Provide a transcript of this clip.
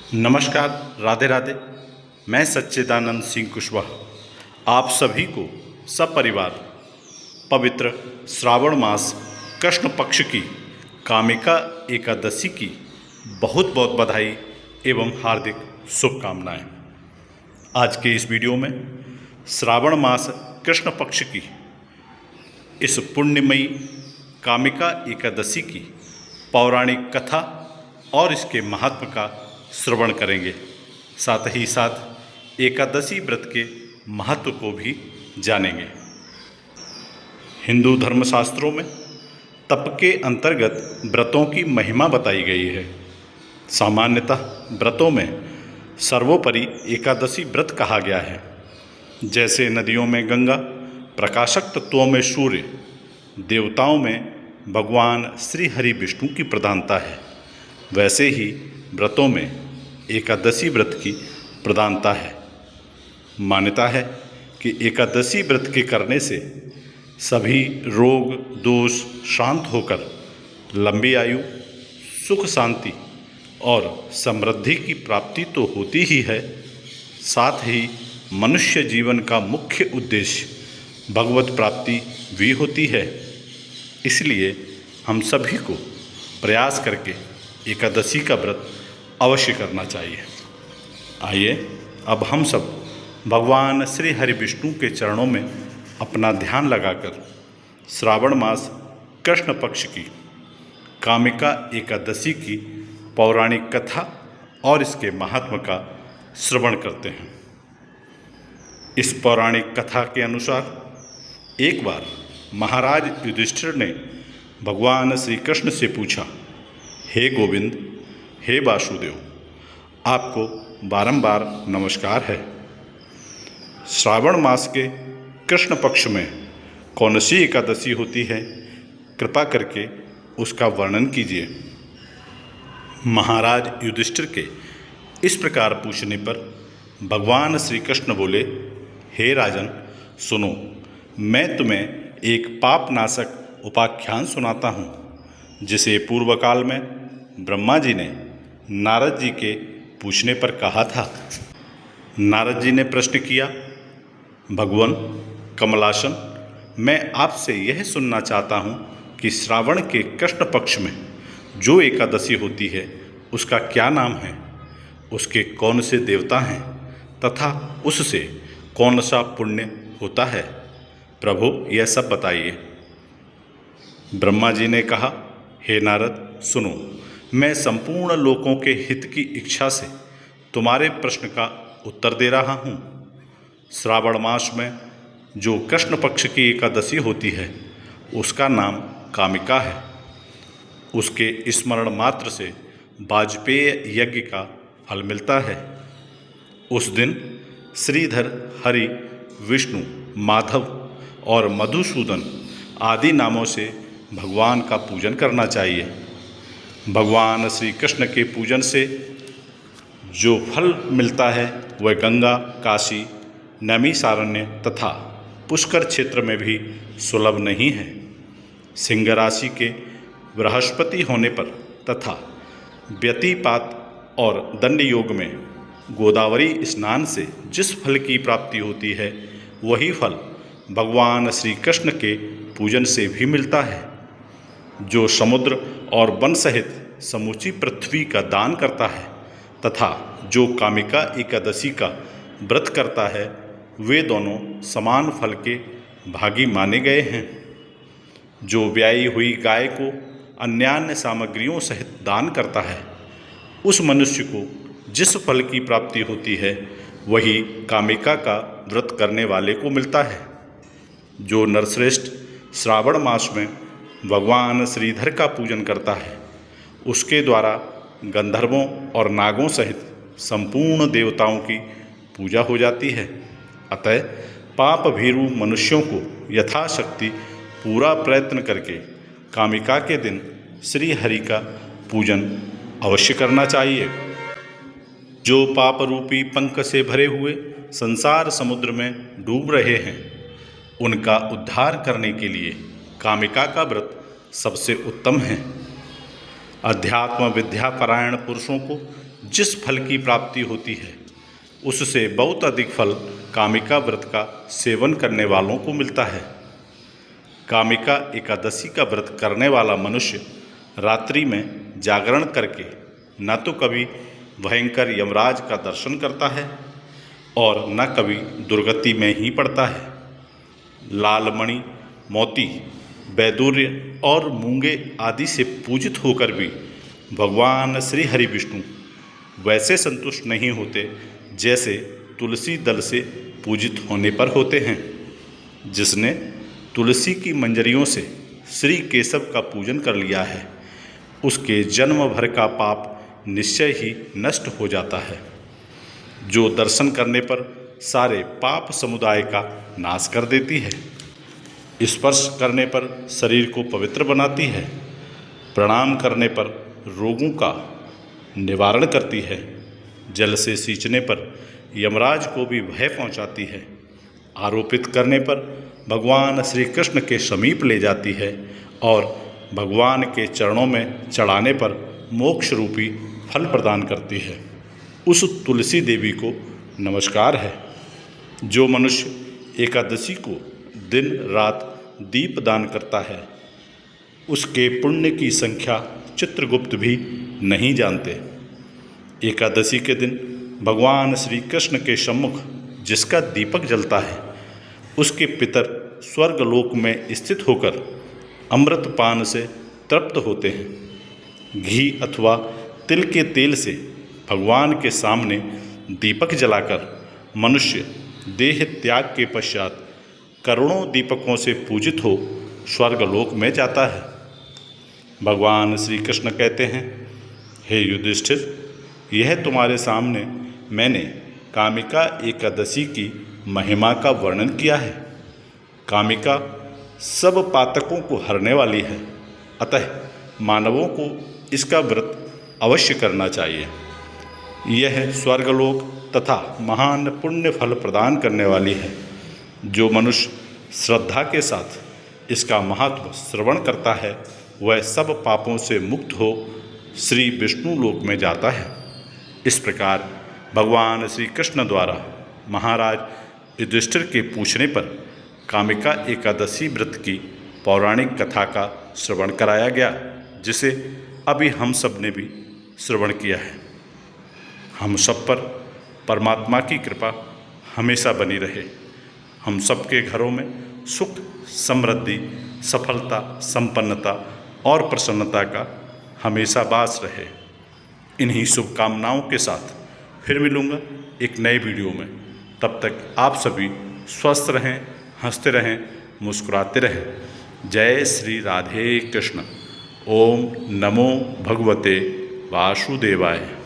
नमस्कार, राधे राधे। मैं सच्चिदानंद सिंह कुशवाहा आप सभी को सपरिवार पवित्र श्रावण मास कृष्ण पक्ष की कामिका एकादशी की बहुत बहुत बधाई एवं हार्दिक शुभकामनाएं। आज के इस वीडियो में श्रावण मास कृष्ण पक्ष की इस पुण्यमयी कामिका एकादशी की पौराणिक कथा और इसके महत्व का श्रवण करेंगे। साथ ही साथ एकादशी व्रत के महत्व को भी जानेंगे। हिंदू धर्मशास्त्रों में तप के अंतर्गत व्रतों की महिमा बताई गई है। सामान्यतः व्रतों में सर्वोपरि एकादशी व्रत कहा गया है। जैसे नदियों में गंगा, प्रकाशक तत्वों में सूर्य, देवताओं में भगवान श्री हरि विष्णु की प्रधानता है, वैसे ही व्रतों में एकादशी व्रत की प्रधानता है। मान्यता है कि एकादशी व्रत के करने से सभी रोग दोष शांत होकर लंबी आयु, सुख शांति और समृद्धि की प्राप्ति तो होती ही है, साथ ही मनुष्य जीवन का मुख्य उद्देश्य भगवत प्राप्ति भी होती है। इसलिए हम सभी को प्रयास करके एकादशी का व्रत अवश्य करना चाहिए। आइए अब हम सब भगवान श्री हरि विष्णु के चरणों में अपना ध्यान लगाकर श्रावण मास कृष्ण पक्ष की कामिका एकादशी की पौराणिक कथा और इसके महात्म का श्रवण करते हैं। इस पौराणिक कथा के अनुसार एक बार महाराज युधिष्ठिर ने भगवान श्री कृष्ण से पूछा, हे गोविंद, हे वासुदेव, आपको बारंबार नमस्कार है। श्रावण मास के कृष्ण पक्ष में कौन सी एकादशी होती है, कृपा करके उसका वर्णन कीजिए। महाराज युधिष्ठिर के इस प्रकार पूछने पर भगवान श्री कृष्ण बोले, हे राजन, सुनो, मैं तुम्हें एक पापनाशक उपाख्यान सुनाता हूँ, जिसे पूर्व काल में ब्रह्मा जी ने नारद जी के पूछने पर कहा था। नारद जी ने प्रश्न किया, भगवान कमलासन, मैं आपसे यह सुनना चाहता हूँ कि श्रावण के कृष्ण पक्ष में जो एकादशी होती है उसका क्या नाम है, उसके कौन से देवता हैं तथा उससे कौन सा पुण्य होता है। प्रभु, यह सब बताइए। ब्रह्मा जी ने कहा, हे नारद, सुनो, मैं संपूर्ण लोकों के हित की इच्छा से तुम्हारे प्रश्न का उत्तर दे रहा हूँ। श्रावण मास में जो कृष्ण पक्ष की एकादशी होती है उसका नाम कामिका है। उसके स्मरण मात्र से वाजपेय यज्ञ का फल मिलता है। उस दिन श्रीधर, हरि, विष्णु, माधव और मधुसूदन आदि नामों से भगवान का पूजन करना चाहिए। भगवान श्री कृष्ण के पूजन से जो फल मिलता है वह गंगा, काशी, नैमिषारण्य तथा पुष्कर क्षेत्र में भी सुलभ नहीं है। सिंह राशि के बृहस्पति होने पर तथा व्यतिपात और दंड योग में गोदावरी स्नान से जिस फल की प्राप्ति होती है वही फल भगवान श्री कृष्ण के पूजन से भी मिलता है। जो समुद्र और वन सहित समूची पृथ्वी का दान करता है तथा जो कामिका एकादशी का व्रत करता है, वे दोनों समान फल के भागी माने गए हैं। जो ब्याई हुई गाय को अन्यान्य सामग्रियों सहित दान करता है, उस मनुष्य को जिस फल की प्राप्ति होती है वही कामिका का व्रत करने वाले को मिलता है। जो नरश्रेष्ठ श्रावण मास में भगवान श्रीधर का पूजन करता है, उसके द्वारा गंधर्वों और नागों सहित संपूर्ण देवताओं की पूजा हो जाती है। अतः पाप भीरु मनुष्यों को यथाशक्ति पूरा प्रयत्न करके कामिका के दिन श्री हरि का पूजन अवश्य करना चाहिए। जो पाप रूपी पंख से भरे हुए संसार समुद्र में डूब रहे हैं, उनका उद्धार करने के लिए कामिका का व्रत सबसे उत्तम है। अध्यात्म विद्या परायण पुरुषों को जिस फल की प्राप्ति होती है उससे बहुत अधिक फल कामिका व्रत का सेवन करने वालों को मिलता है। कामिका एकादशी का व्रत करने वाला मनुष्य रात्रि में जागरण करके न तो कभी भयंकर यमराज का दर्शन करता है और न कभी दुर्गति में ही पड़ता है। लालमणि, मोती, वैदूर्य और मूंगे आदि से पूजित होकर भी भगवान श्री हरि विष्णु वैसे संतुष्ट नहीं होते जैसे तुलसी दल से पूजित होने पर होते हैं। जिसने तुलसी की मंजरियों से श्री केशव का पूजन कर लिया है उसके जन्म भर का पाप निश्चय ही नष्ट हो जाता है। जो दर्शन करने पर सारे पाप समुदाय का नाश कर देती है, स्पर्श करने पर शरीर को पवित्र बनाती है, प्रणाम करने पर रोगों का निवारण करती है, जल से सींचने पर यमराज को भी भय पहुंचाती है, आरोपित करने पर भगवान श्री कृष्ण के समीप ले जाती है और भगवान के चरणों में चढ़ाने पर मोक्ष रूपी फल प्रदान करती है। उस तुलसी देवी को नमस्कार है। जो मनुष्य एकादशी को दिन रात दीप दान करता है उसके पुण्य की संख्या चित्रगुप्त भी नहीं जानते। एकादशी के दिन भगवान श्री कृष्ण के सम्मुख जिसका दीपक जलता है उसके पितर स्वर्गलोक में स्थित होकर अमृत पान से तृप्त होते हैं। घी अथवा तिल के तेल से भगवान के सामने दीपक जलाकर मनुष्य देह त्याग के पश्चात करोड़ों दीपकों से पूजित हो स्वर्गलोक में जाता है। भगवान श्री कृष्ण कहते हैं, हे युधिष्ठिर, यह तुम्हारे सामने मैंने कामिका एकादशी की महिमा का वर्णन किया है। कामिका सब पातकों को हरने वाली है, अतः मानवों को इसका व्रत अवश्य करना चाहिए। यह स्वर्गलोक तथा महान पुण्य फल प्रदान करने वाली है। जो मनुष्य श्रद्धा के साथ इसका महत्व श्रवण करता है वह सब पापों से मुक्त हो श्री विष्णु लोक में जाता है। इस प्रकार भगवान श्री कृष्ण द्वारा महाराज युधिष्ठिर के पूछने पर कामिका एकादशी व्रत की पौराणिक कथा का श्रवण कराया गया, जिसे अभी हम सब ने भी श्रवण किया है। हम सब पर परमात्मा की कृपा हमेशा बनी रहे। हम सबके घरों में सुख, समृद्धि, सफलता, संपन्नता और प्रसन्नता का हमेशा वास रहे। इन्हीं शुभकामनाओं के साथ फिर मिलूँगा एक नए वीडियो में। तब तक आप सभी स्वस्थ रहें, हंसते रहें, मुस्कुराते रहें। जय श्री राधे कृष्ण। ओम नमो भगवते वासुदेवाय।